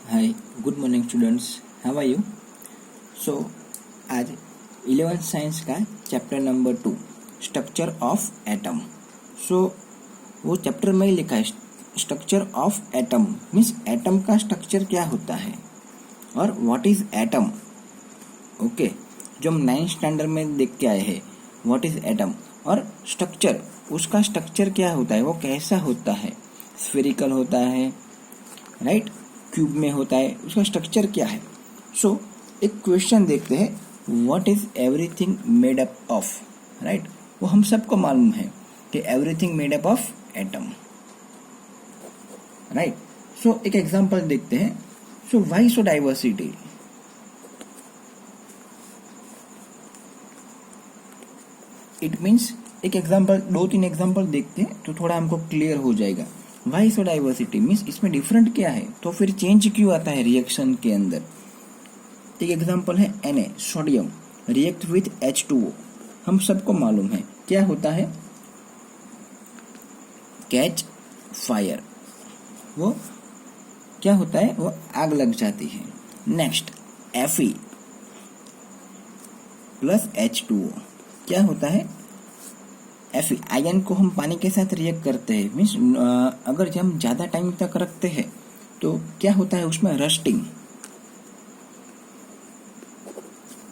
Hi, good morning students. How are you? So आज 11th science का chapter number 2 structure of atom. So वो chapter में ही लिखा है structure of atom means atom का स्ट्रक्चर क्या होता है और व्हाट इज एटम. ओके, जो हम 9th स्टैंडर्ड में देख के आए हैं व्हाट इज एटम और स्ट्रक्चर, उसका स्ट्रक्चर क्या होता है, वो कैसा होता है, स्फेरिकल होता है, राइट, क्यूब में होता है, उसका स्ट्रक्चर क्या है. सो एक क्वेश्चन देखते हैं, what is everything made up of, right. वो हम सबको मालूम है कि everything made up of atom, right. So एक एग्जांपल देखते हैं. So why so diversity. It means एक एग्जांपल, 2-3 एग्जांपल देखते हैं तो थोड़ा हमको क्लियर हो जाएगा. वाई सो डाइवर्सिटी मीन्स इसमें डिफरेंट क्या है, तो फिर चेंज क्यों आता है रिएक्शन के अंदर. एक एग्जांपल है Na, sodium react with H2O. हम सबको मालूम है क्या होता है, कैच फायर, वो क्या होता है, वो आग लग जाती है. नेक्स्ट Fe प्लस H2O क्या होता है, Fe आयन को हम पानी के साथ रिएक्ट करते हैं मीन्स अगर हम ज़्यादा टाइम तक रखते हैं तो क्या होता है उसमें रस्टिंग,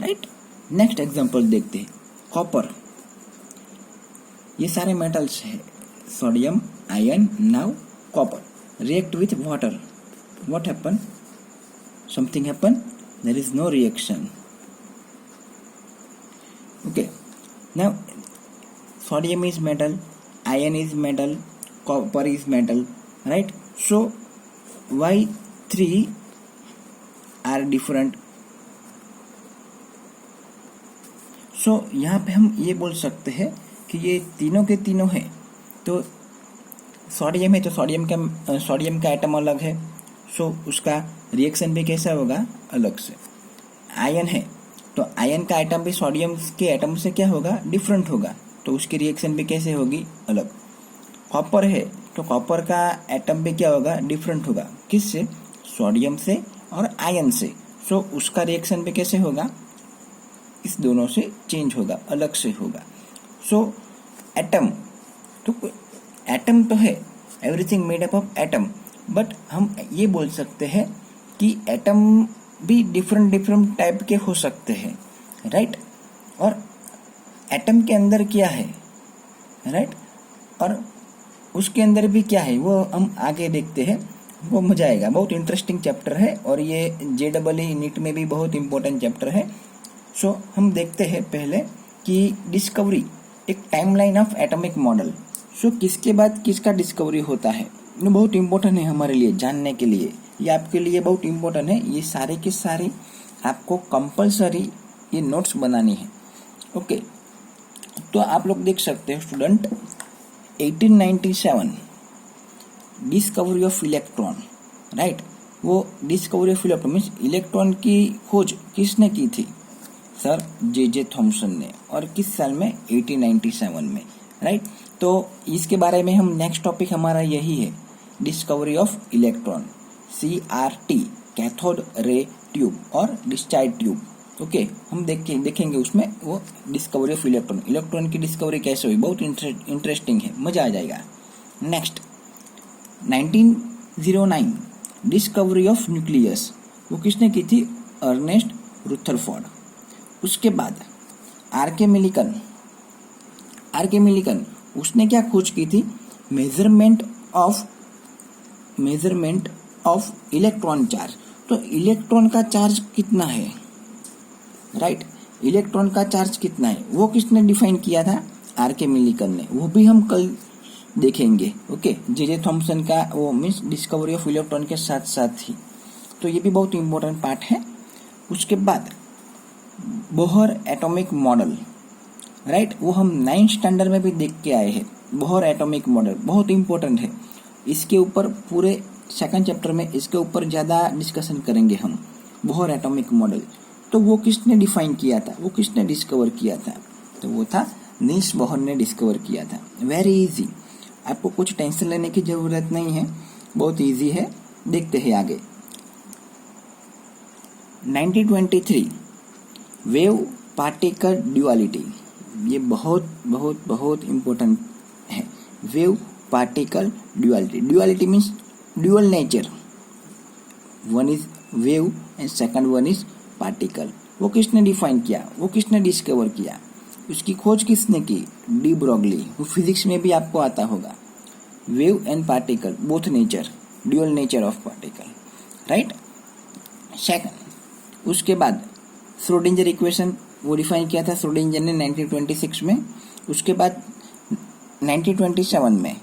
राइट. नेक्स्ट एग्जांपल देखते हैं, कॉपर. ये सारे मेटल्स है, sodium, iron, now copper react with water. What happen, something happen, there is no reaction. Okay, now sodium is metal, iron is metal, copper is metal, right. So why 3 are different. So यहाँ पे हम ये बोल सकते हैं कि ये तीनों के तीनों हैं. तो सोडियम है तो सोडियम का एटम अलग है, सो उसका रिएक्शन भी कैसा होगा, अलग से. आयन है तो आयन का एटम भी सोडियम के एटम से क्या होगा, डिफरेंट होगा, तो उसकी रिएक्शन भी कैसे होगी, अलग. कॉपर है तो कॉपर का एटम भी क्या होगा, डिफरेंट होगा, किससे, सोडियम से और आयन से. सो उसका रिएक्शन भी कैसे होगा, इस दोनों से चेंज होगा, अलग से होगा. सो एटम, तो एटम तो है, everything made up of atom, but हम ये बोल सकते हैं कि एटम भी डिफरेंट टाइप के हो सकते हैं, राइट. और एटम के अंदर क्या है, राइट, और उसके अंदर भी क्या है वो हम आगे देखते हैं, वो मजा आएगा. बहुत इंटरेस्टिंग चैप्टर है और ये JEE नीट में भी बहुत इंपॉर्टेंट चैप्टर है. सो हम देखते हैं पहले कि डिस्कवरी, एक टाइमलाइन ऑफ एटॉमिक मॉडल. सो किसके बाद किसका डिस्कवरी होता है, ये बहुत इंपॉर्टेंट है हमारे लिए जानने के लिए, ये आपके लिए बहुत इंपॉर्टेंट है. ये सारे के सारे आपको कंपल्सरी ये नोट्स बनानी है. ओके, तो आप लोग देख सकते हैं student, 1897 discovery of electron, right. वो discovery of electron means electron की खोज किसने की थी, सर J.J. थॉमसन ने. और किस साल में, 1897 में, राइट. तो इसके बारे में हम नेक्स्ट टॉपिक हमारा यही है, discovery of electron, CRT cathode ray tube और डिस्चार्ज ट्यूब. ओके, हम देखेंगे उसमें वो डिस्कवरी ऑफ इलेक्ट्रॉन की डिस्कवरी कैसे हुई, बहुत इंटरेस्टिंग है, मजा आ जाएगा. नेक्स्ट 1909 डिस्कवरी ऑफ न्यूक्लियस, वो किसने की थी, अर्नेस्ट रुथरफोर्ड. उसके बाद आर के मिलिकन उसने क्या खोज की थी, मेजरमेंट ऑफ इलेक्ट्रॉन चार्ज. तो इलेक्ट्रॉन का चार्ज कितना है, राइट, इलेक्ट्रॉन का चार्ज कितना है, वो किसने डिफाइन किया था, आर के मिलिकन ने. वो भी हम कल देखेंगे. Okay, J.J. थॉमसन का वो मीन्स डिस्कवरी ऑफ इलेक्ट्रॉन के साथ साथ ही, तो ये भी बहुत इंपॉर्टेंट पार्ट है. उसके बाद बोहर एटॉमिक मॉडल, राइट, वो हम 9th स्टैंडर्ड में भी देख के आए हैं. बोहर एटॉमिक मॉडल बहुत इंपॉर्टेंट है, इसके ऊपर पूरे सेकंड चैप्टर में इसके ऊपर ज़्यादा डिस्कशन करेंगे हम. बोहर एटॉमिक मॉडल, तो वो किसने डिफाइन किया था, वो किसने डिस्कवर किया था, तो वो था नील्स बोहर ने डिस्कवर किया था. वेरी इजी, आपको कुछ टेंशन लेने की ज़रूरत नहीं है, बहुत इजी है. देखते हैं आगे. 1923 वेव पार्टिकल ड्यूअलिटी, ये बहुत बहुत बहुत इम्पोर्टेंट है। Wave particle duality, duality means dual nature, one is wave and second one is particle. वो किसने डिफाइन किया, वो किसने डिस्कवर किया, उसकी खोज किसने की, डी ब्रोगली। वो फिजिक्स में भी आपको आता होगा। Wave and particle both nature, dual nature of particle, right. Second, उसके बाद श्रोडिंजर इक्वेशन वो डिफाइन किया था श्रोडिंजर ने 1926 में। उसके बाद 1927 में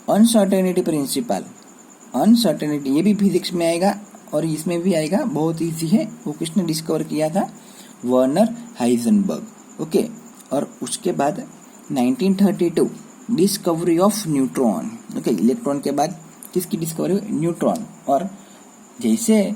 अनसर्टेनिटी प्रिंसिपल, अनसर्टेनिटी ये भी फिजिक्स में आएगा और इसमें भी आएगा, बहुत इजी है। वो किसने डिस्कवर किया था, वर्नर हाइजेनबर्ग, ओके। और उसके बाद 1932 discovery of neutron, okay. Electron के बाद किसकी डिस्कवरी हुई, न्यूट्रॉन। और जैसे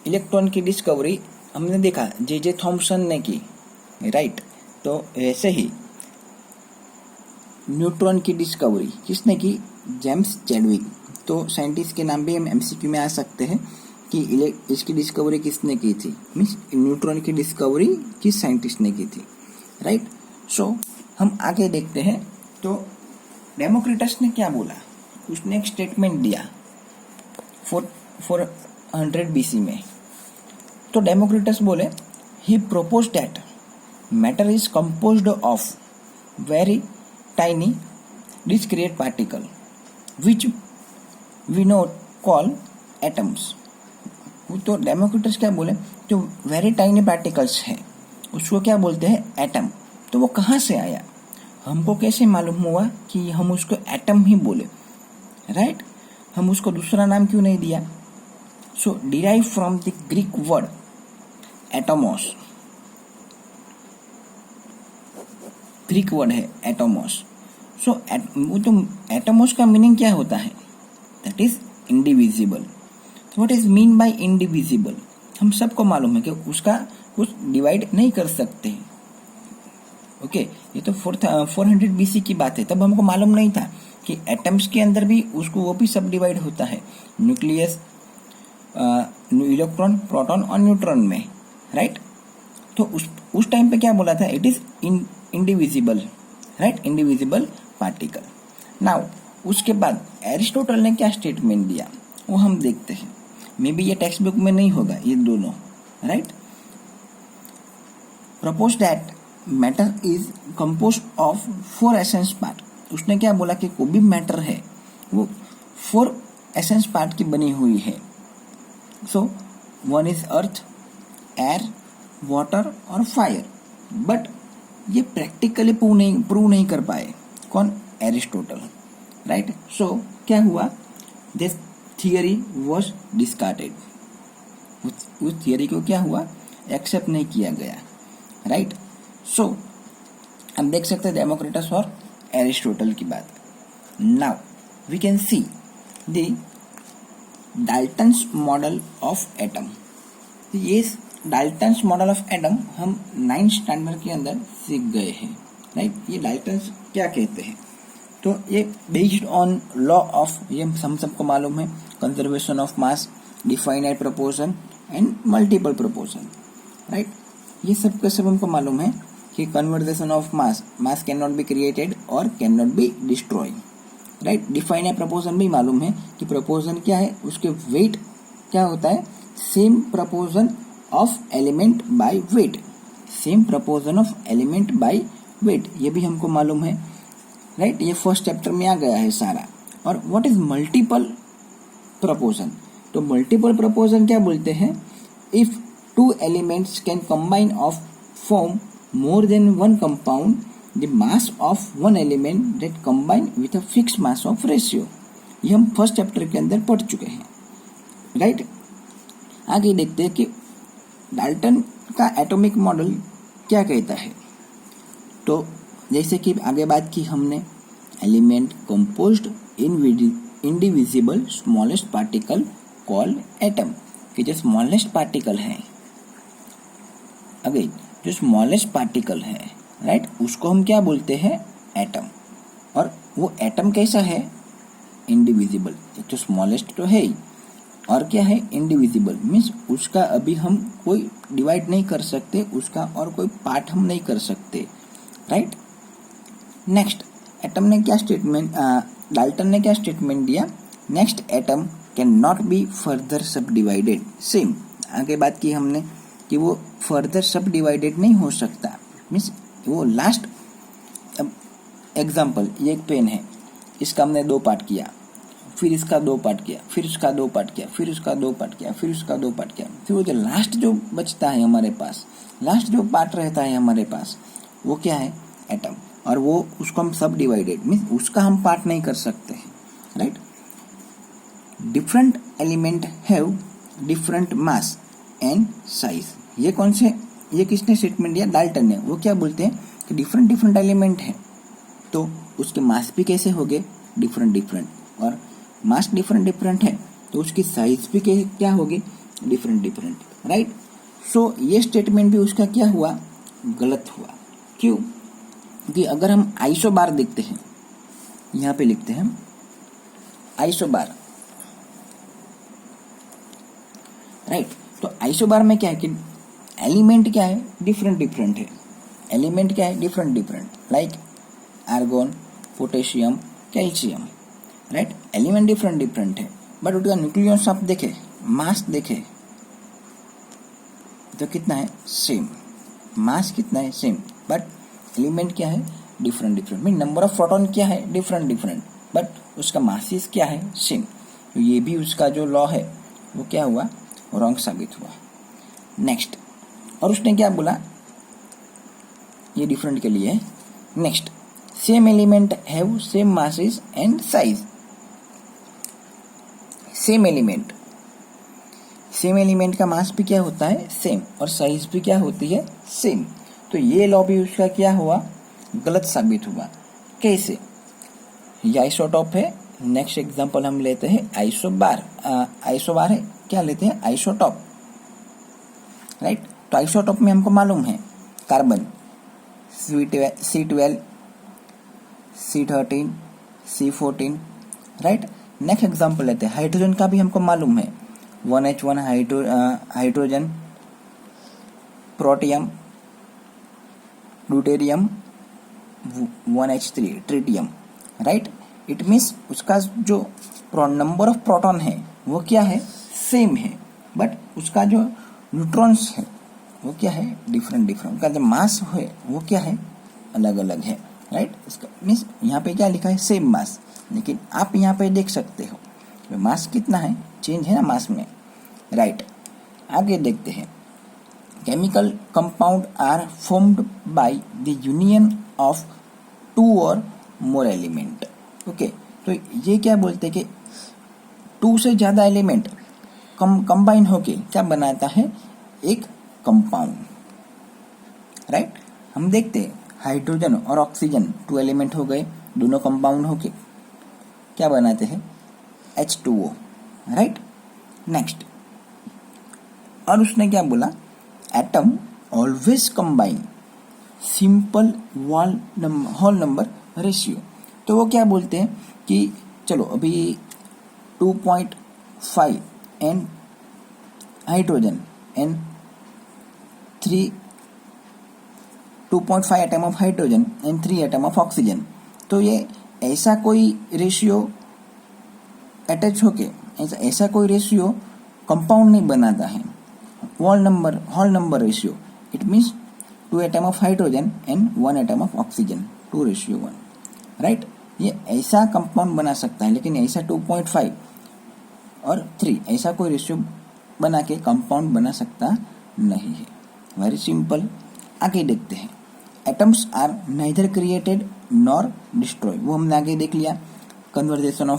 इलेक्ट्रॉन की डिस्कवरी हमने देखा जे थॉमसन ने की, राइट, तो वैसे ही न्यूट्रॉन की डिस्कवरी किसने की, जेम्स चैडविक। तो साइंटिस्ट के नाम भी हम एमसीक्यू में आ सकते हैं कि इसकी डिस्कवरी किसने की थी, मीन्स न्यूट्रॉन की डिस्कवरी किस साइंटिस्ट ने की थी, राइट। सो हम आगे देखते हैं। तो डेमोक्रिटस ने क्या बोला, उसने एक स्टेटमेंट दिया 400 BC में। तो डेमोक्रिटस बोले, he propose that matter is composed of very tiny discrete particle which we now call atoms. तो डेमोक्रिटस क्या बोले, जो वेरी टाइनी पार्टिकल्स है उसको क्या बोलते हैं, एटम। तो वो कहाँ से आया, हमको कैसे मालूम हुआ कि हम उसको एटम ही बोले, राइट। हम उसको दूसरा नाम क्यों नहीं दिया। So derive from the Greek word atomos, Greek word है एटोमोस। सो वो तो एटोमोस का मीनिंग क्या होता है, that is indivisible. What is mean by indivisible, हम सबको मालूम है कि उसका कुछ डिवाइड नहीं कर सकते, ओके। ये तो 400 BC की बात है, तब हमको मालूम नहीं था कि एटम्स के अंदर भी उसको वो भी सब डिवाइड होता है, न्यूक्लियस, इलेक्ट्रॉन, प्रोटॉन और न्यूट्रॉन में, राइट। तो उस टाइम पे क्या बोला था, it is indivisible, right, indivisible particle. Now उसके बाद एरिस्टोटल ने क्या स्टेटमेंट दिया वो हम देखते हैं। मे बी ये टेक्स्ट बुक में नहीं होगा ये दोनों, right. Propose that matter is compose of 4 essence part. उसने क्या बोला कि कोई भी मैटर है वो 4 एसेंस पार्ट की बनी हुई है। So one is earth, air, water और फायर। बट ये प्रैक्टिकली प्रूव नहीं कर पाए, कौन, एरिस्टोटल, राइट। सो क्या हुआ, दिस थियरी वॉज डिस्कार्डेड, उस थियरी को क्या हुआ, एक्सेप्ट नहीं किया गया, राइट। सो हम देख सकते हैं डेमोक्रिटस और एरिस्टोटल की बात। Now we can see the Dalton's model of atom. ये डाल्टन्स मॉडल ऑफ एटम हम 9th स्टैंडर्ड के अंदर सीख गए हैं, राइट। ये डाल्टन्स क्या कहते हैं, तो ये बेस्ड ऑन लॉ ऑफ, ये हम सबको मालूम है, conservation of mass, definite proportion and multiple proportion, right. ये सब का सब हमको मालूम है कि conservation of mass, mass can not be created और can not be destroy, right. Definite proportion भी मालूम है कि प्रोपोर्शन क्या है, उसके वेट क्या होता है, same proportion of element by weight, same proportion of element by weight, ये भी हमको मालूम है, राइट। ये फर्स्ट चैप्टर में आ गया है सारा। और व्हाट इज मल्टीपल प्रोपोर्शन, तो मल्टीपल प्रोपोर्शन क्या बोलते हैं, if 2 elements can combine of form more than one compound, the mass of one element that combine with a fixed mass of ratio। ये हम फर्स्ट चैप्टर के अंदर पढ़ चुके हैं, राइट। आगे देखते हैं कि डाल्टन का एटॉमिक मॉडल क्या कहता है। तो जैसे कि आगे बात की हमने, element composed indivisible smallest particle called atom, कि जो स्मॉलेस्ट पार्टिकल है, अगेन जो स्मॉलेस्ट पार्टिकल है, राइट, उसको हम क्या बोलते हैं, एटम। और वो एटम कैसा है, इंडिविजिबल, एक तो स्मॉलेस्ट तो है ही, और क्या है, इंडिविजिबल, मीन्स उसका अभी हम कोई डिवाइड नहीं कर सकते, उसका और कोई पार्ट हम नहीं कर सकते, राइट। नेक्स्ट, एटम ने क्या स्टेटमेंट, डाल्टन ने क्या स्टेटमेंट दिया, next atom can not be further सब डिवाइडेड। सेम आगे बात की हमने कि वो फर्दर सब डिवाइडेड नहीं हो सकता, मीन्स वो लास्ट एग्जाम्पल, ये एक पेन है, इसका हमने 2 पार्ट किया, फिर इसका 2 पार्ट किया, फिर इसका 2 पार्ट किया, फिर उसका 2 पार्ट किया, फिर उसका 2 पार्ट किया, फिर वो जो लास्ट जो बचता है हमारे पास, लास्ट जो पार्ट रहता है हमारे पास, वो क्या है, एटम। और वो उसको हम सब डिवाइडेड, मीन्स उसका हम पार्ट नहीं कर सकते हैं, right. Different element have different mass and size. ये कौन से, ये किसने स्टेटमेंट दिया, डाल्टन ने। वो क्या बोलते हैं कि डिफरेंट डिफरेंट एलिमेंट है तो उसके मास भी कैसे हो गए, डिफरेंट डिफरेंट, और मास डिफरेंट डिफरेंट है तो उसकी साइज भी क्या होगी, डिफरेंट डिफरेंट, राइट। सो ये स्टेटमेंट भी उसका क्या हुआ, गलत हुआ। क्यों, कि अगर हम आइसोबार देखते हैं, यहाँ पे लिखते हैं आइसोबार, राइट। तो आइसोबार में क्या है कि एलिमेंट क्या है, डिफरेंट डिफरेंट है, एलिमेंट क्या है, different different, like argon, potassium, calcium, right. Element different different है, बट उसका न्यूक्लियस आप देखे, मास देखे तो कितना है, सेम, मास कितना है, सेम, बट एलिमेंट क्या है, different different, mean number of proton क्या है, डिफरेंट डिफरेंट, बट उसका मासिस क्या है, सेम। तो ये भी उसका जो लॉ है वो क्या हुआ, रॉन्ग साबित हुआ। नेक्स्ट, और उसने क्या बोला, ये डिफरेंट के लिए है। Next, same element have same masses and size. Same element, same element का मास भी क्या होता है, सेम, और साइज भी क्या होती है, सेम। तो ये लॉ भी उसका क्या हुआ, गलत साबित हुआ। कैसे, ये आइसोटॉप है, नेक्स्ट एग्जांपल हम लेते हैं आइसोबार, आइसोबार है, क्या लेते हैं, आइसोटॉप, राइट। तो आइसोटॉप में हमको मालूम है carbon C12, C13, C14, right. Next example लेते हैं हाइड्रोजन का, भी हमको मालूम है 1H1 hydrogen, protium, deuterium, 1H3 tritium, right. It means उसका जो नंबर ऑफ प्रोटॉन है वो क्या है, सेम है, बट उसका जो न्यूट्रॉन्स है वो क्या है, डिफरेंट डिफरेंट, उसका जो मास है वो क्या है, अलग अलग है, राइट। इसका मीन्स यहाँ पे क्या लिखा है, सेम मास, लेकिन आप यहाँ पे देख सकते हो मास कितना है, चेंज है ना मास में, राइट। आगे देखते हैं, chemical compound are formed by the union of 2 or more element. Okay, तो ये क्या बोलते हैं कि 2 से ज़्यादा एलिमेंट कंबाइन होके क्या बनाता है, एक कंपाउंड, राइट। हम देखते हैं हाइड्रोजन और ऑक्सीजन 2 एलिमेंट हो गए, दोनों कंपाउंड होके क्या बनाते हैं, H2O, राइट। नेक्स्ट, और उसने क्या बोला, atom always combine simple whole number ratio. तो वो क्या बोलते हैं कि चलो अभी 2.5 an hydrogen and 2.5 atom of hydrogen and 3 atom of oxygen, तो ये ऐसा कोई रेशियो अटैच होके ऐसा कोई रेशियो कंपाउंड नहीं बनाता है, whole number ratio. It means 2 atom of hydrogen and 1 atom of oxygen, 2:1, right. ये ऐसा कंपाउंड बना सकता है, लेकिन ऐसा 2.5 और 3 ऐसा कोई रेशियो बना के कंपाउंड बना सकता नहीं है। Very simple. आगे देखते हैं, atoms are neither created nor destroy, वो हमने आगे देख लिया, conservation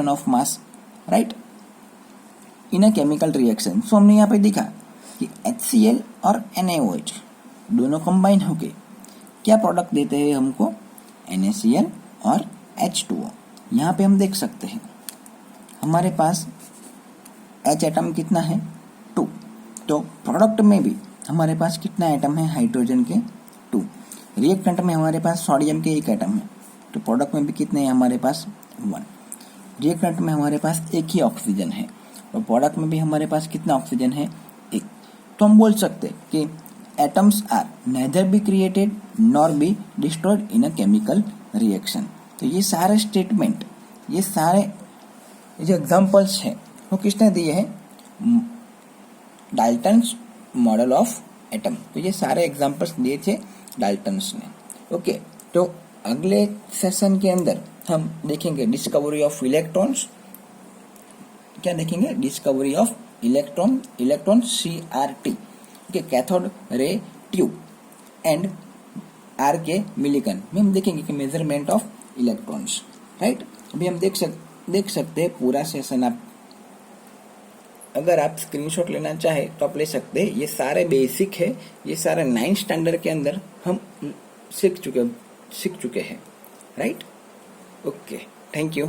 of mass, right, in a chemical reaction. So हमने यहाँ पे देखा कि HCl और NaOH दोनों कंबाइन होके क्या प्रोडक्ट देते हैं हमको, NaCl और H2O। यहाँ पे हम देख सकते हैं हमारे पास H एटम कितना है, 2, तो प्रोडक्ट में भी हमारे पास कितना एटम है, हाइड्रोजन के 2, रिएक्टेंट में हमारे पास सोडियम के 1 एटम है, तो प्रोडक्ट में भी कितने हैं हमारे पास, 1। रिएक्टेंट में हमारे पास एक ही ऑक्सीजन है और प्रोडक्ट में भी हमारे पास कितना ऑक्सीजन है, एक। तो हम बोल सकते कि atoms are neither be created nor be destroyed in a chemical reaction. तो ये सारे स्टेटमेंट, ये सारे जो एग्जाम्पल्स हैं वो किसने दिए हैं, डाल्टन्स मॉडल ऑफ एटम। तो ये सारे एग्जाम्पल्स दिए थे डाल्टन्स ने। ओके, तो अगले सेशन के अंदर हम देखेंगे डिस्कवरी ऑफ इलेक्ट्रॉन्स। क्या देखेंगे, discovery of electron CRT, okay, cathode ray tube and RK Millikan में हम देखेंगे कि मेजरमेंट ऑफ इलेक्ट्रॉन्स, राइट। अभी हम देख सकते हैं पूरा सेशन। आप अगर आप स्क्रीनशॉट लेना चाहे तो आप ले सकते हैं। ये सारे बेसिक है, ये सारे 9th स्टैंडर्ड के अंदर हम सीख चुके हैं, राइट। Okay, thank you.